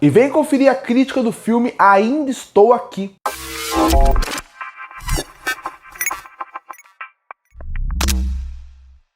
E vem conferir a crítica do filme Ainda Estou Aqui.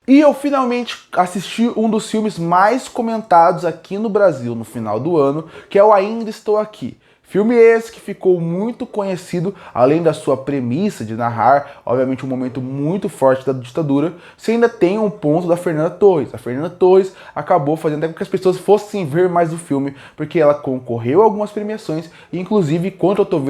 E eu finalmente assisti um dos filmes mais comentados aqui no Brasil no final do ano, que é o Ainda Estou Aqui. Filme esse que ficou muito conhecido, além da sua premissa de narrar, obviamente, um momento muito forte da ditadura, você ainda tem um ponto da Fernanda Torres. A Fernanda Torres acabou fazendo até com que as pessoas fossem ver mais o filme, porque ela concorreu a algumas premiações, e inclusive, quando eu tô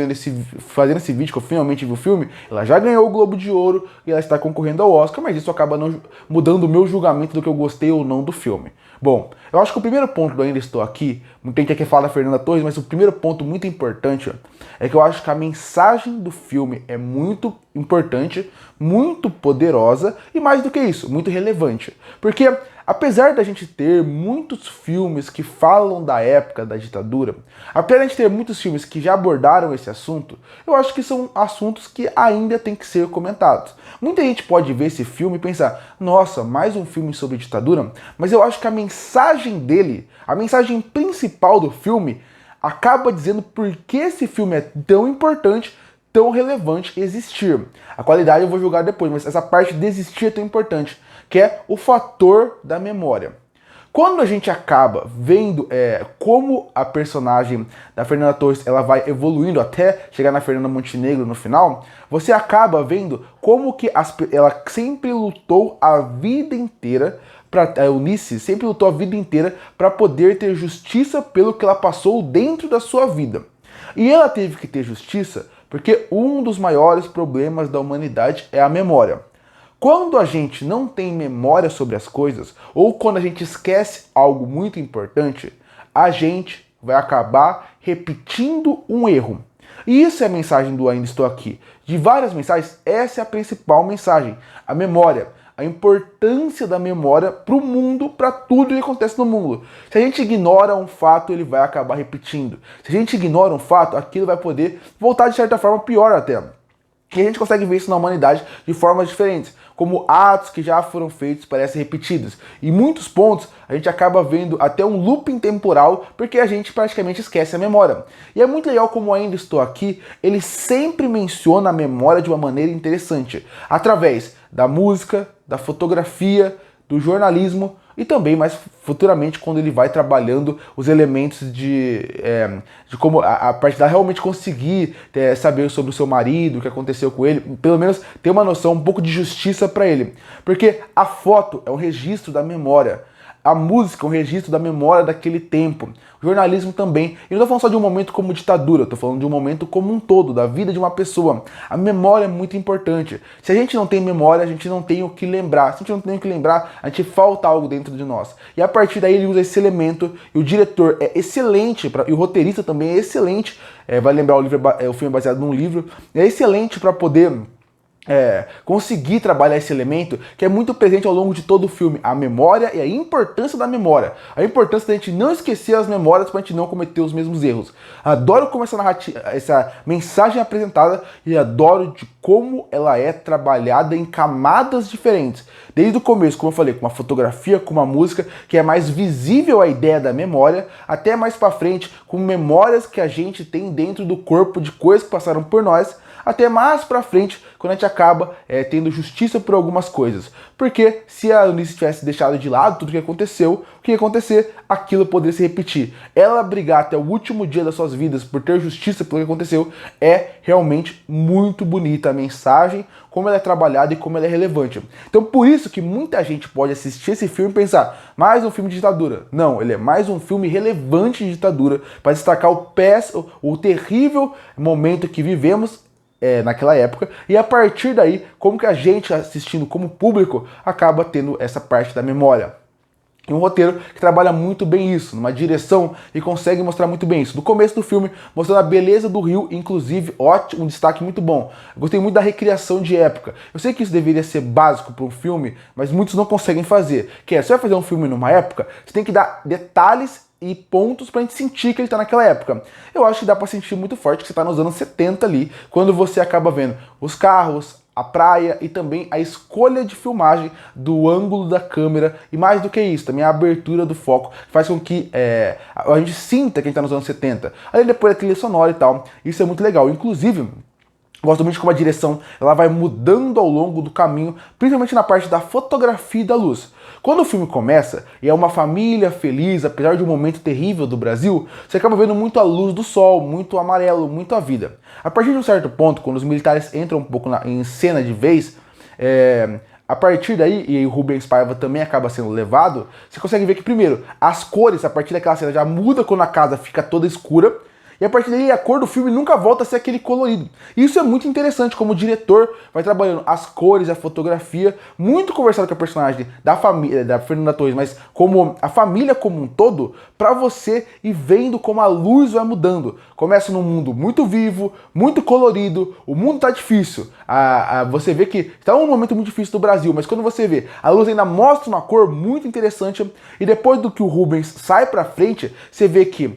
fazendo esse vídeo, que eu finalmente vi o filme, ela já ganhou o Globo de Ouro e ela está concorrendo ao Oscar, mas isso acaba não mudando o meu julgamento do que eu gostei ou não do filme. Bom, eu acho que o primeiro ponto do Ainda Estou Aqui, muita gente quer falar da Fernanda Torres, mas o primeiro ponto muito importante é que eu acho que a mensagem do filme é muito importante, muito poderosa e, mais do que isso, muito relevante. Porque apesar da gente ter muitos filmes que falam da época da ditadura, apesar da gente ter muitos filmes que já abordaram esse assunto, eu acho que são assuntos que ainda tem que ser comentados. Muita gente pode ver esse filme e pensar, nossa, mais um filme sobre ditadura, mas eu acho que a mensagem dele, a mensagem principal do filme, acaba dizendo por que esse filme é tão importante, tão relevante existir. A qualidade eu vou julgar depois, mas essa parte de existir é tão importante, que é o fator da memória. Quando a gente acaba vendo como a personagem da Fernanda Torres ela vai evoluindo até chegar na Fernanda Montenegro no final, você acaba vendo como que ela sempre lutou a vida inteira, a Eunice sempre lutou a vida inteira para poder ter justiça pelo que ela passou dentro da sua vida. E ela teve que ter justiça porque um dos maiores problemas da humanidade é a memória. Quando a gente não tem memória sobre as coisas, ou quando a gente esquece algo muito importante, a gente vai acabar repetindo um erro. E isso é a mensagem do Ainda Estou Aqui. De várias mensagens, essa é a principal mensagem. A memória. A importância da memória para o mundo, para tudo que acontece no mundo. Se a gente ignora um fato, ele vai acabar repetindo. Se a gente ignora um fato, aquilo vai poder voltar de certa forma pior até. E a gente consegue ver isso na humanidade de formas diferentes, como atos que já foram feitos parecem repetidos. Em muitos pontos, a gente acaba vendo até um looping temporal, porque a gente praticamente esquece a memória. E é muito legal como Ainda Estou Aqui, ele sempre menciona a memória de uma maneira interessante, através da música, da fotografia, do jornalismo, e também mais futuramente quando ele vai trabalhando os elementos de como a parte da realmente conseguir saber sobre o seu marido, o que aconteceu com ele, pelo menos ter uma noção, um pouco de justiça para ele. Porque a foto é um registro da memória. A música é um registro da memória daquele tempo. O jornalismo também. E não estou falando só de um momento como ditadura, estou falando de um momento como um todo, da vida de uma pessoa. A memória é muito importante. Se a gente não tem memória, a gente não tem o que lembrar. Se a gente não tem o que lembrar, a gente falta algo dentro de nós. E a partir daí ele usa esse elemento, e o diretor é excelente, e o roteirista também é excelente. Vai lembrar o filme é baseado num livro. É excelente para poder conseguir trabalhar esse elemento que é muito presente ao longo de todo o filme, a memória e a importância da memória, a importância da gente não esquecer as memórias para a gente não cometer os mesmos erros. Adoro como essa mensagem é apresentada e adoro de como ela é trabalhada em camadas diferentes. Desde o começo, como eu falei, com uma fotografia, com uma música que é mais visível a ideia da memória, até mais para frente com memórias que a gente tem dentro do corpo de coisas que passaram por nós, até mais pra frente, quando a gente acaba tendo justiça por algumas coisas. Porque se a Eunice tivesse deixado de lado tudo o que aconteceu, o que ia acontecer? Aquilo poderia se repetir. Ela brigar até o último dia das suas vidas por ter justiça pelo que aconteceu é realmente muito bonita a mensagem, como ela é trabalhada e como ela é relevante. Então por isso que muita gente pode assistir esse filme e pensar, mais um filme de ditadura. Não, ele é mais um filme relevante de ditadura, para destacar o terrível momento que vivemos naquela época, e a partir daí, como que a gente assistindo como público, acaba tendo essa parte da memória. E um roteiro que trabalha muito bem isso, numa direção e consegue mostrar muito bem isso. No começo do filme, mostrando a beleza do Rio, inclusive, ótimo, um destaque muito bom. Eu gostei muito da recriação de época. Eu sei que isso deveria ser básico para um filme, mas muitos não conseguem fazer. Que é, se você vai fazer um filme numa época, você tem que dar detalhes e pontos pra gente sentir que ele tá naquela época. Eu acho que dá pra sentir muito forte que você tá nos anos 70 ali, quando você acaba vendo os carros, a praia e também a escolha de filmagem do ângulo da câmera e mais do que isso, também a abertura do foco faz com que a gente sinta que a gente tá nos anos 70. Aí depois a trilha sonora e tal, isso é muito legal. Inclusive, gosto muito de como a direção ela vai mudando ao longo do caminho, principalmente na parte da fotografia e da luz. Quando o filme começa e é uma família feliz, apesar de um momento terrível do Brasil, você acaba vendo muito a luz do sol, muito amarelo, muito a vida. A partir de um certo ponto, quando os militares entram um pouco em cena de vez, a partir daí, e o Rubens Paiva também acaba sendo levado, você consegue ver que primeiro, as cores, a partir daquela cena já muda quando a casa fica toda escura, e a partir daí a cor do filme nunca volta a ser aquele colorido. E isso é muito interessante, como o diretor vai trabalhando as cores, a fotografia, muito conversado com a personagem da família, da Fernanda Torres, mas como a família como um todo, pra você ir vendo como a luz vai mudando. Começa num mundo muito vivo, muito colorido, o mundo tá difícil. Você vê que está um momento muito difícil do Brasil, mas quando você vê, a luz ainda mostra uma cor muito interessante, e depois do que o Rubens sai pra frente, você vê que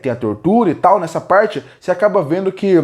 tem a tortura e tal, nessa parte, você acaba vendo que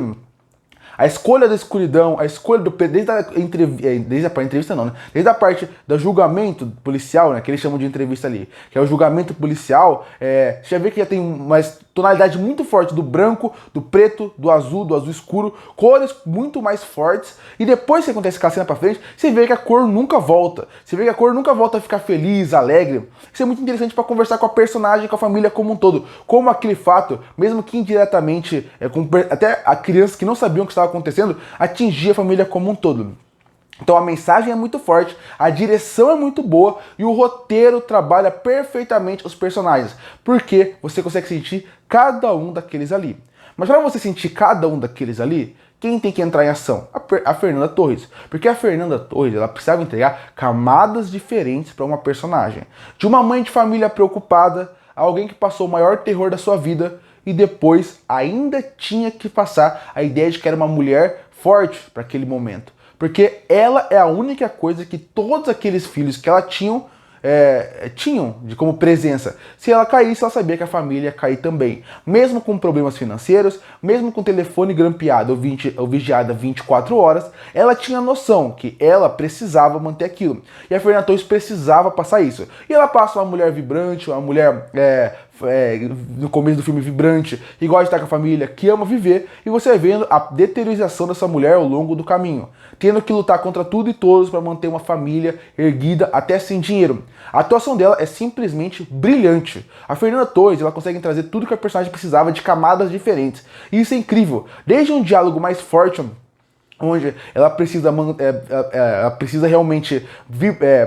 a escolha da escuridão, a escolha do desde a entrevista não, né? Desde a parte do julgamento policial, né? Que eles chamam de entrevista ali, que é o julgamento policial, você já vê que já tem uma tonalidade muito forte do branco, do preto, do azul escuro, cores muito mais fortes, e depois que acontece aquela cena pra frente, você vê que a cor nunca volta. Você vê que a cor nunca volta a ficar feliz, alegre. Isso é muito interessante para conversar com a personagem, com a família como um todo. Como aquele fato, mesmo que indiretamente, até a criança que não sabiam o que estava acontecendo, atingia a família como um todo. Então a mensagem é muito forte, a direção é muito boa e o roteiro trabalha perfeitamente os personagens, porque você consegue sentir cada um daqueles ali. Mas para você sentir cada um daqueles ali, quem tem que entrar em ação? A Fernanda Torres. Porque a Fernanda Torres ela precisava entregar camadas diferentes para uma personagem. De uma mãe de família preocupada, a alguém que passou o maior terror da sua vida e depois ainda tinha que passar a ideia de que era uma mulher forte para aquele momento. Porque ela é a única coisa que todos aqueles filhos que ela tinham de como presença. Se ela caísse, ela sabia que a família ia cair também. Mesmo com problemas financeiros, mesmo com o telefone grampeado ou vigiada 24 horas, ela tinha noção que ela precisava manter aquilo. E a Fernanda Torres precisava passar isso. E ela passa uma mulher vibrante, uma mulher no começo do filme vibrante, que gosta de estar com a família, que ama viver, e você vai vendo a deteriorização dessa mulher ao longo do caminho, tendo que lutar contra tudo e todos para manter uma família erguida até sem dinheiro. A atuação dela é simplesmente brilhante. A Fernanda Torres ela consegue trazer tudo que a personagem precisava de camadas diferentes, e isso é incrível, desde um diálogo mais forte, onde ela precisa realmente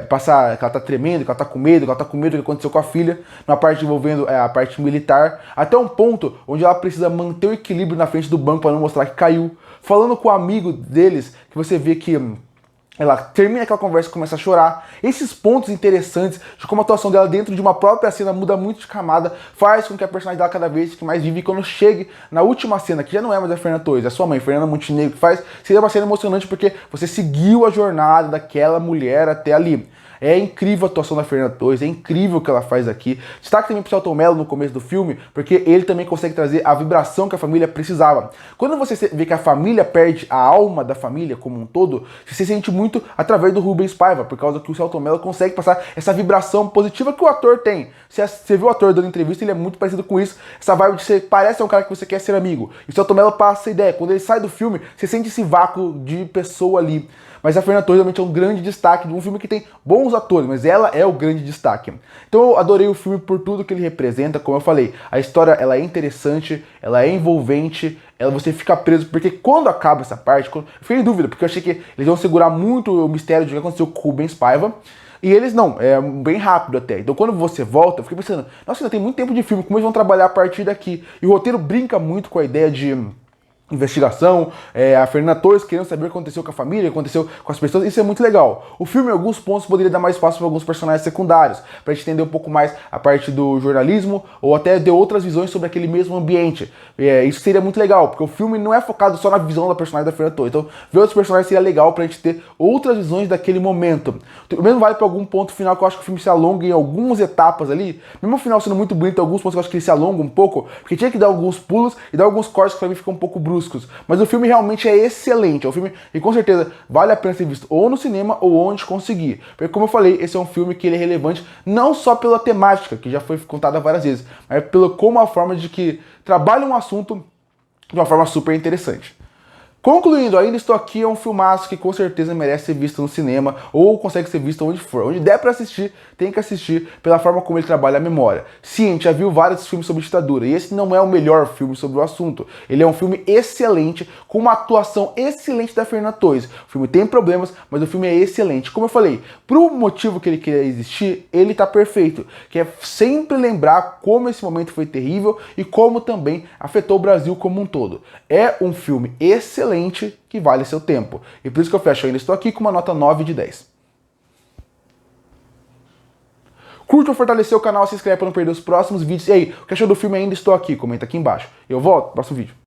passar que ela tá tremendo, que ela tá com medo, do que aconteceu com a filha, na parte envolvendo a parte militar, até um ponto onde ela precisa manter o equilíbrio na frente do banco para não mostrar que caiu, falando com o amigo deles, que você vê que ela termina aquela conversa e começa a chorar. Esses pontos interessantes de como a atuação dela dentro de uma própria cena muda muito de camada, faz com que a personagem dela cada vez fique mais viva, e quando chegue na última cena, que já não é mais a Fernanda Torres, é a sua mãe, Fernanda Montenegro, que faz, seria uma cena emocionante porque você seguiu a jornada daquela mulher até ali. É incrível a atuação da Fernanda Torres, é incrível o que ela faz aqui. Destaque também pro Selton Mello no começo do filme, porque ele também consegue trazer a vibração que a família precisava. Quando você vê que a família perde a alma da família como um todo, você sente muito através do Rubens Paiva, por causa que o Selton Mello consegue passar essa vibração positiva que o ator tem. Você viu o ator dando entrevista, ele é muito parecido com isso, essa vibe de ser, parece um cara que você quer ser amigo. E o Selton Mello passa essa ideia. Quando ele sai do filme, você sente esse vácuo de pessoa ali. Mas a Fernanda Torres realmente é um grande destaque de um filme que tem bons atores, mas ela é o grande destaque. Então eu adorei o filme por tudo que ele representa, como eu falei. A história ela é interessante, ela é envolvente, você fica preso, porque quando acaba essa parte, eu fiquei em dúvida, porque eu achei que eles iam segurar muito o mistério de o que aconteceu com o Rubens Paiva, e eles não, é bem rápido até. Então quando você volta, eu fiquei pensando, nossa, ainda tem muito tempo de filme, como eles vão trabalhar a partir daqui? E o roteiro brinca muito com a ideia de investigação, a Fernanda Torres querendo saber o que aconteceu com a família, o que aconteceu com as pessoas, isso é muito legal. O filme, em alguns pontos, poderia dar mais espaço para alguns personagens secundários, pra gente entender um pouco mais a parte do jornalismo, ou até de outras visões sobre aquele mesmo ambiente. Isso seria muito legal, porque o filme não é focado só na visão da personagem da Fernanda Torres, então ver outros personagens seria legal pra gente ter outras visões daquele momento. O mesmo vale para algum ponto final que eu acho que o filme se alonga em algumas etapas ali, mesmo o final sendo muito bonito, alguns pontos que eu acho que ele se alonga um pouco, porque tinha que dar alguns pulos e dar alguns cortes que pra mim ficam um pouco bruscos. bruscos, mas o filme realmente é excelente, é um filme que com certeza vale a pena ser visto ou no cinema ou onde conseguir, porque como eu falei, esse é um filme que ele é relevante não só pela temática, que já foi contada várias vezes, mas pela como a forma de que trabalha um assunto de uma forma super interessante. Concluindo, Ainda Estou Aqui é um filmaço que com certeza merece ser visto no cinema ou consegue ser visto onde for. Onde der pra assistir, tem que assistir pela forma como ele trabalha a memória. Sim, a gente já viu vários filmes sobre ditadura e esse não é o melhor filme sobre o assunto. Ele é um filme excelente, com uma atuação excelente da Fernanda Torres. O filme tem problemas, mas o filme é excelente. Como eu falei, pro motivo que ele queria existir, ele tá perfeito. Que é sempre lembrar como esse momento foi terrível e como também afetou o Brasil como um todo. É um filme excelente que vale seu tempo. E por isso que eu fecho Ainda Estou Aqui com uma nota 9 de 10. Curte ou fortalecer o canal, se inscreve para não perder os próximos vídeos. E aí, o que achou do filme Ainda Estou Aqui? Comenta aqui embaixo. Eu volto no próximo vídeo.